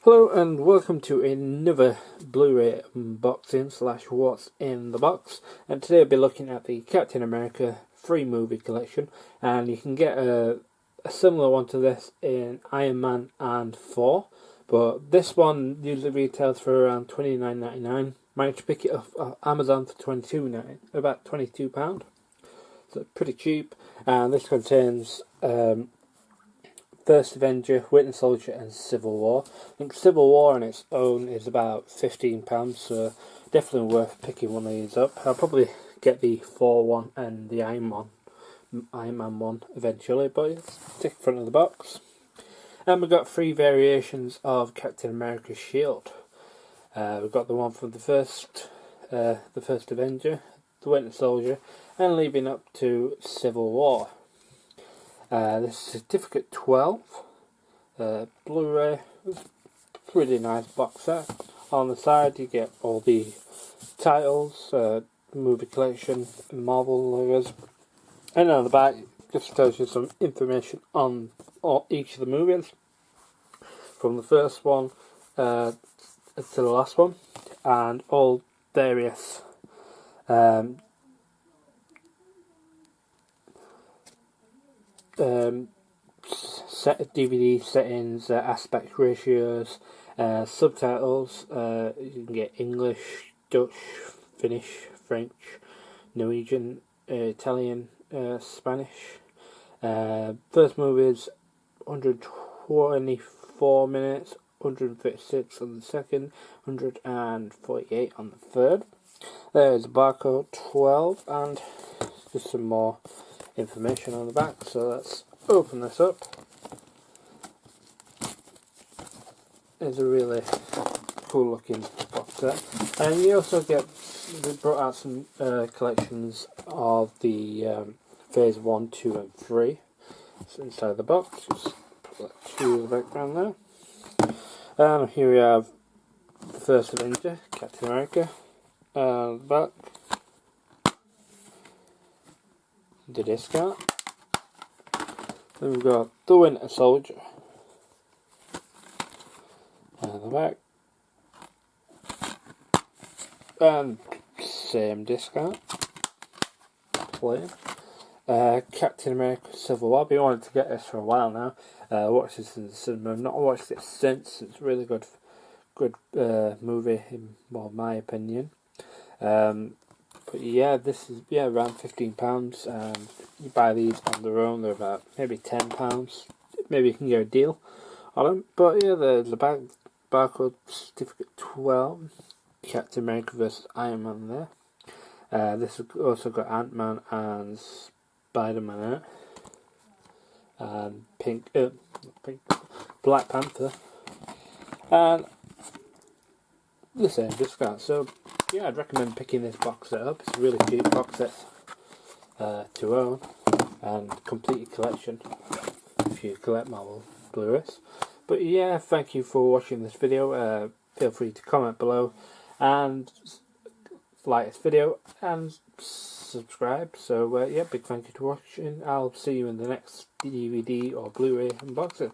Hello and welcome to another Blu-ray unboxing / what's in the box, and today I'll be looking at the Captain America 3 movie collection, and you can get a similar one to this in Iron Man and 4, but this one usually retails for around $29.99. Managed to pick it up on Amazon for $22.99, about £22, so pretty cheap. And this contains First Avenger, Winter Soldier and Civil War. I think Civil War on its own is about £15, so definitely worth picking one of these up. I'll probably get the 4 one and the Iron Man one eventually, but it's the front of the box. And we've got 3 variations of Captain America's S.H.I.E.L.D. We've got the one from the first Avenger, the Winter Soldier, and leading up to Civil War. This is certificate 12, Blu-ray. It's a pretty nice box set. On the side you get all the titles, movie collection, Marvel logos, and on the back it just tells you some information on each of the movies, from the first one to the last one, and all various DVD settings, aspect ratios, subtitles. You can get English, Dutch, Finnish, French, Norwegian, Italian, Spanish. First movie is 124 minutes, 136 on the second, 148 on the third. There's barcode 12 and just some more information on the back, so let's open this up. It's a really cool looking box set, and you also get, we brought out some collections of the phase 1, 2 and 3. It's inside the box. Just put that to the background there. And here we have the first Avenger, Captain America, and the back, the discount. Then we've got the Winter Soldier, and the back, and same discount, plain. Captain America Civil War. I've been wanting to get this for a while now. Watched this in the cinema. I've not watched it since. It's a really good movie in my opinion. But yeah, this is around £15, and you buy these on their own, they're about maybe £10. Maybe you can get a deal on them. But yeah, there's the barcode certificate 12, Captain America vs Iron Man there. This has also got Ant-Man and Spider-Man in it, and Black Panther, and the same discount. So yeah, I'd recommend picking this box set up. It's a really cheap box set to own and complete your collection if you collect Marvel Blu-rays. But yeah, thank you for watching this video. Feel free to comment below and like this video and subscribe. So yeah, big thank you for watching. I'll see you in the next DVD or Blu-ray unboxing.